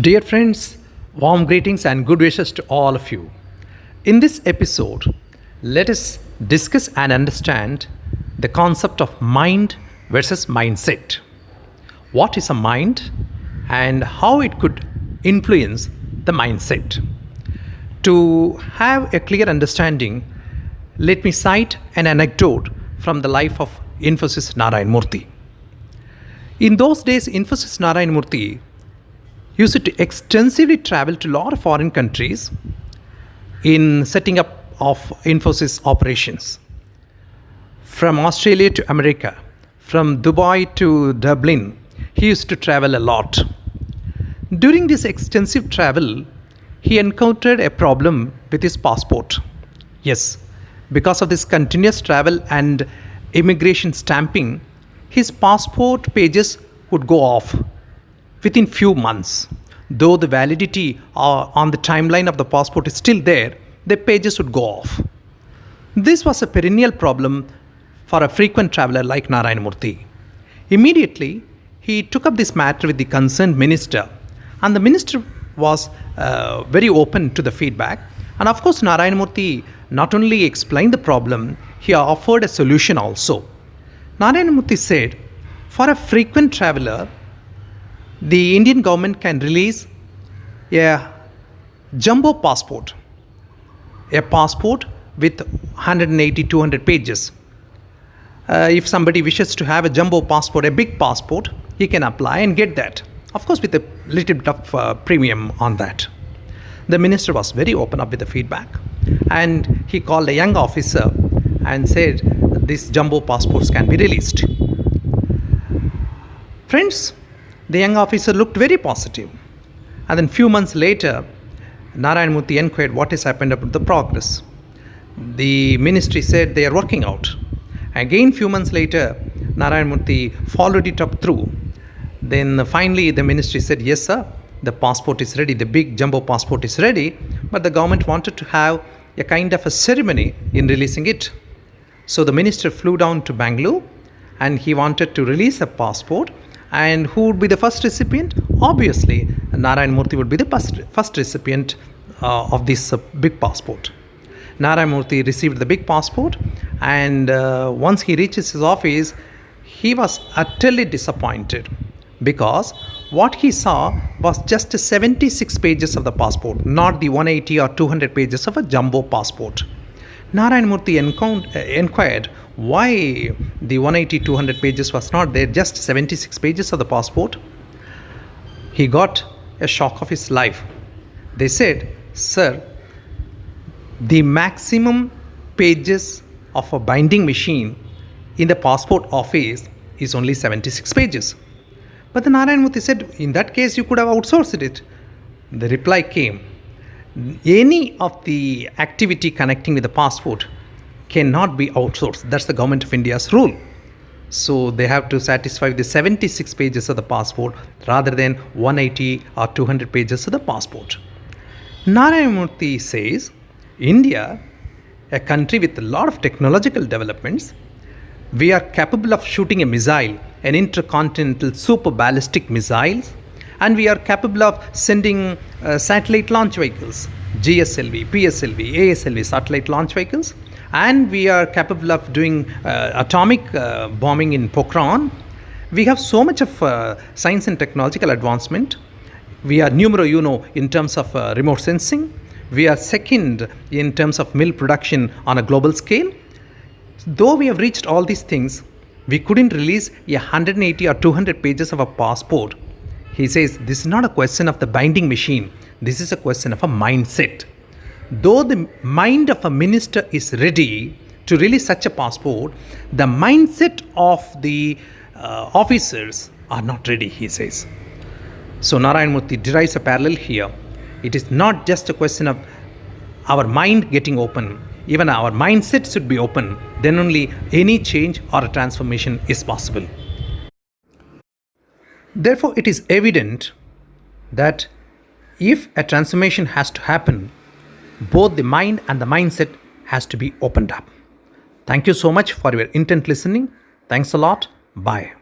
Dear friends, warm greetings and good wishes to all of you. In this episode, let us discuss and understand the concept of mind versus mindset. What is a mind and how it could influence the mindset? To have a clear understanding, let me cite an anecdote from the life of Infosys Narayan Murthy. In those days, Infosys Narayan Murthy used to extensively travel to a lot of foreign countries in setting up of Infosys operations. From Australia to America, from Dubai to Dublin, he used to travel a lot. During this extensive travel, he encountered a problem with his passport. Yes, because of this continuous travel and immigration stamping, his passport pages would go off within few months. Though the validity on the timeline of the passport is still there, the pages would go off. This was a perennial problem for a frequent traveler like Narayan Murthy. Immediately, he took up this matter with the concerned minister, and the minister was very open to the feedback. And of course, Narayan Murthy not only explained the problem, he offered a solution also. Narayan Murthy said, for a frequent traveler, the Indian government can release a jumbo passport, a passport with 180-200 pages. If somebody wishes to have a jumbo passport, a big passport, he can apply and get that. Of course, with a little bit of premium on that. The minister was very open up with the feedback, and he called a young officer and said, these jumbo passports can be released. Friends, the young officer looked very positive. And then few months later, Narayan Murthy inquired what has happened about the progress. The ministry said they are working out. Again, few months later, Narayan Murthy followed it up through. Then finally the ministry said, yes sir, the passport is ready, the big jumbo passport is ready, but the government wanted to have a kind of a ceremony in releasing it. So the minister flew down to Bangalore and he wanted to release a passport. And who would be the first recipient? Obviously, Narayan Murthy would be the first recipient of this big passport. Narayan Murthy received the big passport, and once he reaches his office, he was utterly disappointed because what he saw was just 76 pages of the passport, not the 180 or 200 pages of a jumbo passport. Narayan Murthy inquired why the 180-200 pages was not there, just 76 pages of the passport. He got a shock of his life. They said, sir, the maximum pages of a binding machine in the passport office is only 76 pages. But the Narayan Murthy said, in that case you could have outsourced it. The reply came, any of the activity connecting with the passport cannot be outsourced. That's the Government of India's rule. So they have to satisfy the 76 pages of the passport rather than 180 or 200 pages of the passport. Narayan Murthy says, India, a country with a lot of technological developments, we are capable of shooting a missile, an intercontinental super ballistic missiles, and we are capable of sending satellite launch vehicles, GSLV, PSLV, ASLV satellite launch vehicles, and we are capable of doing atomic bombing in Pokhran. We have so much of science and technological advancement. We are numero uno in terms of remote sensing. We are second in terms of milk production on a global scale. Though we have reached all these things, we couldn't release 180 or 200 pages of a passport. He says, this is not a question of the binding machine. This is a question of a mindset. Though the mind of a minister is ready to release such a passport, the mindset of the officers are not ready, he says. So Narayan Murthy derives a parallel here. It is not just a question of our mind getting open. Even our mindset should be open. Then only any change or a transformation is possible. Therefore, it is evident that if a transformation has to happen, both the mind and the mindset has to be opened up. Thank you so much for your intent listening. Thanks a lot. Bye.